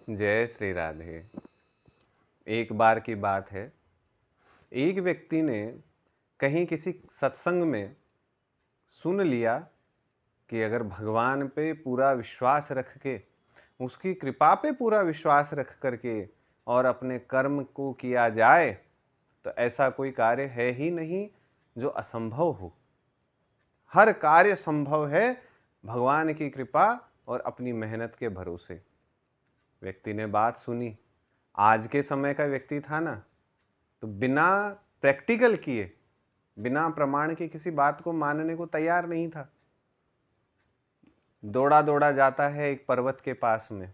जय श्री राधे। एक बार की बात है, एक व्यक्ति ने कहीं किसी सत्संग में सुन लिया कि अगर भगवान पे पूरा विश्वास रख के, उसकी कृपा पे पूरा विश्वास रख करके और अपने कर्म को किया जाए, तो ऐसा कोई कार्य है ही नहीं जो असंभव हो। हर कार्य संभव है भगवान की कृपा और अपनी मेहनत के भरोसे। व्यक्ति ने बात सुनी। आज के समय का व्यक्ति था ना, तो बिना प्रैक्टिकल किए, बिना प्रमाण के किसी बात को मानने को तैयार नहीं था। दौड़ा दौड़ा जाता है एक पर्वत के पास में,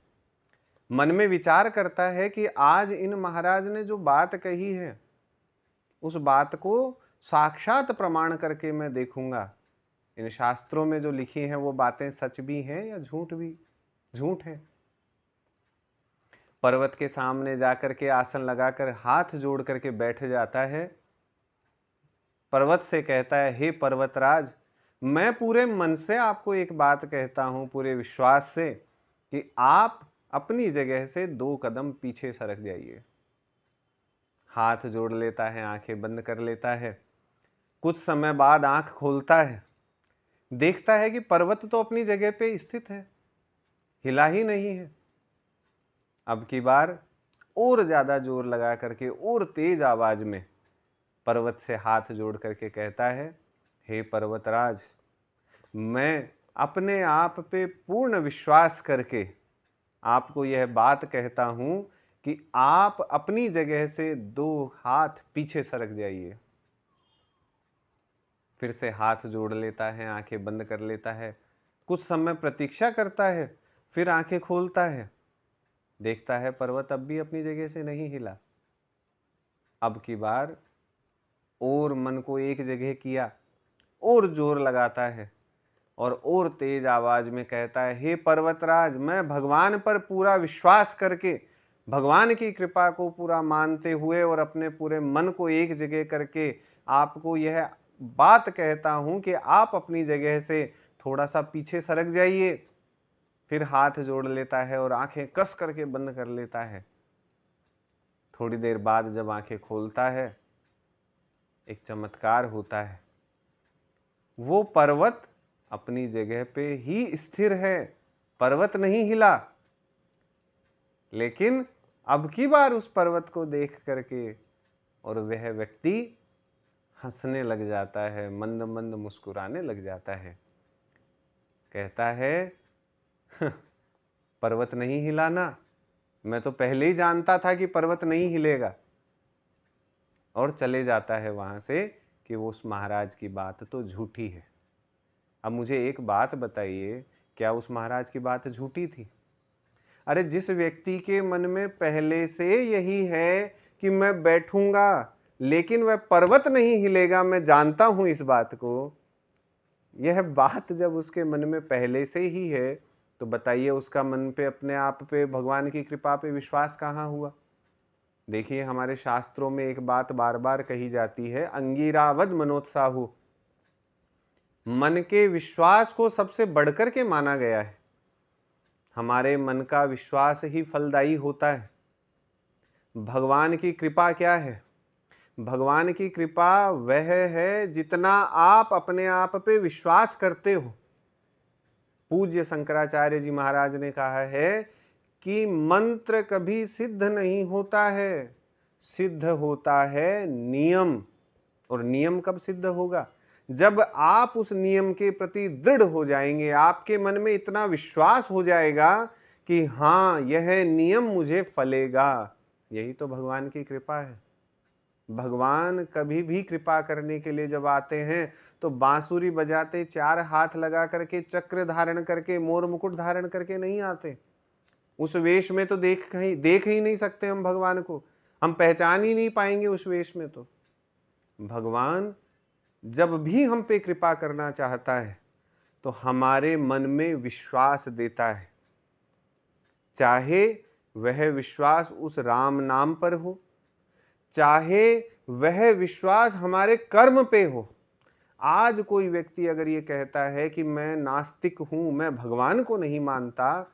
मन में विचार करता है कि आज इन महाराज ने जो बात कही है, उस बात को साक्षात प्रमाण करके मैं देखूंगा। इन शास्त्रों में जो लिखी हैं वो बातें सच भी हैं या झूठ है। पर्वत के सामने जाकर के आसन लगाकर हाथ जोड़ करके बैठ जाता है। पर्वत से कहता है, हे पर्वतराज, मैं पूरे मन से आपको एक बात कहता हूं, पूरे विश्वास से, कि आप अपनी जगह से 2 कदम पीछे सरक जाइए। हाथ जोड़ लेता है, आंखें बंद कर लेता है। कुछ समय बाद आंख खोलता है, देखता है कि पर्वत तो अपनी जगह पे स्थित है, हिला ही नहीं है। अब की बार और ज्यादा जोर लगा करके और तेज आवाज में पर्वत से हाथ जोड़ करके कहता है, हे पर्वतराज, मैं अपने आप पे पूर्ण विश्वास करके आपको यह बात कहता हूं कि आप अपनी जगह से 2 हाथ पीछे सरक जाइए। फिर से हाथ जोड़ लेता है, आंखें बंद कर लेता है। कुछ समय प्रतीक्षा करता है, फिर आंखें खोलता है, देखता है पर्वत अब भी अपनी जगह से नहीं हिला। अब की बार और मन को एक जगह किया, और जोर लगाता है और तेज आवाज में कहता है, हे पर्वतराज, मैं भगवान पर पूरा विश्वास करके, भगवान की कृपा को पूरा मानते हुए और अपने पूरे मन को एक जगह करके आपको यह बात कहता हूं कि आप अपनी जगह से थोड़ा सा पीछे सरक जाइए। फिर हाथ जोड़ लेता है और आंखें कस करके बंद कर लेता है। थोड़ी देर बाद जब आंखें खोलता है, एक चमत्कार होता है। वो पर्वत अपनी जगह पे ही स्थिर है, पर्वत नहीं हिला। लेकिन अब की बार उस पर्वत को देख करके और वह व्यक्ति हंसने लग जाता है, मंद मंद मुस्कुराने लग जाता है। कहता है, पर्वत नहीं हिला ना, मैं तो पहले ही जानता था कि पर्वत नहीं हिलेगा। और चले जाता है वहां से कि वो उस महाराज की बात तो झूठी है। अब मुझे एक बात बताइए, क्या उस महाराज की बात झूठी थी? अरे जिस व्यक्ति के मन में पहले से यही है कि मैं बैठूंगा लेकिन वह पर्वत नहीं हिलेगा, मैं जानता हूं इस बात को, यह बात जब उसके मन में पहले से ही है, तो बताइए उसका मन पे, अपने आप पे, भगवान की कृपा पे विश्वास कहाँ हुआ? देखिए, हमारे शास्त्रों में एक बात बार बार कही जाती है, अंगीरावद मनोत्साहु। मन के विश्वास को सबसे बढ़कर के माना गया है। हमारे मन का विश्वास ही फलदायी होता है। भगवान की कृपा क्या है? भगवान की कृपा वह है जितना आप अपने आप पे विश्वास करते हो। पूज्य शंकराचार्य जी महाराज ने कहा है कि मंत्र कभी सिद्ध नहीं होता है, सिद्ध होता है नियम। और नियम कब सिद्ध होगा? जब आप उस नियम के प्रति दृढ़ हो जाएंगे, आपके मन में इतना विश्वास हो जाएगा कि हाँ, यह नियम मुझे फलेगा। यही तो भगवान की कृपा है। भगवान कभी भी कृपा करने के लिए जब आते हैं तो बांसुरी बजाते, 4 हाथ लगा करके, चक्र धारण करके, मोर मुकुट धारण करके नहीं आते। उस वेश में तो देख ही नहीं सकते हम भगवान को, हम पहचान ही नहीं पाएंगे उस वेश में। तो भगवान जब भी हम पे कृपा करना चाहता है तो हमारे मन में विश्वास देता है, चाहे वह विश्वास उस राम नाम पर हो, चाहे वह विश्वास हमारे कर्म पे हो। आज कोई व्यक्ति अगर ये कहता है कि मैं नास्तिक हूं, मैं भगवान को नहीं मानता,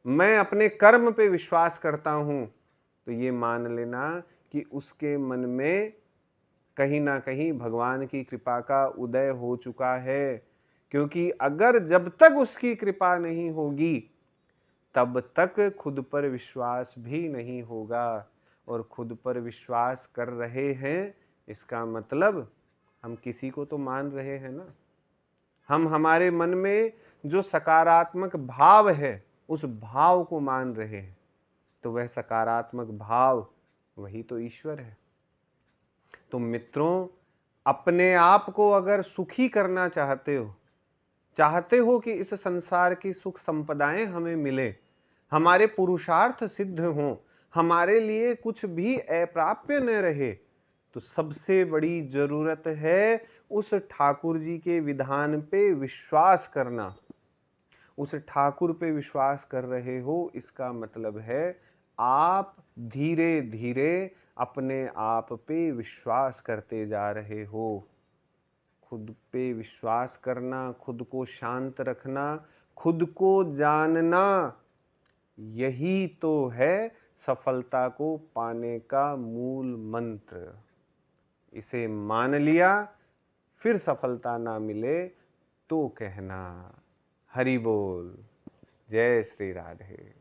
मैं अपने कर्म पे विश्वास करता हूं, तो ये मान लेना कि उसके मन में कहीं ना कहीं भगवान की कृपा का उदय हो चुका है। क्योंकि अगर जब तक उसकी कृपा नहीं होगी, तब तक खुद पर विश्वास भी नहीं होगा। और खुद पर विश्वास कर रहे हैं, इसका मतलब हम किसी को तो मान रहे हैं ना। हम हमारे मन में जो सकारात्मक भाव है, उस भाव को मान रहे हैं, तो वह सकारात्मक भाव वही तो ईश्वर है। तो मित्रों, अपने आप को अगर सुखी करना चाहते हो कि इस संसार की सुख संपदाएं हमें मिले, हमारे पुरुषार्थ सिद्ध हों, हमारे लिए कुछ भी अप्राप्य न रहे, तो सबसे बड़ी जरूरत है उस ठाकुर जी के विधान पे विश्वास करना। उस ठाकुर पे विश्वास कर रहे हो, इसका मतलब है आप धीरे धीरे अपने आप पे विश्वास करते जा रहे हो। खुद पे विश्वास करना, खुद को शांत रखना, खुद को जानना, यही तो है सफलता को पाने का मूल मंत्र। इसे मान लिया, फिर सफलता ना मिले तो कहना हरि बोल। जय श्री राधे।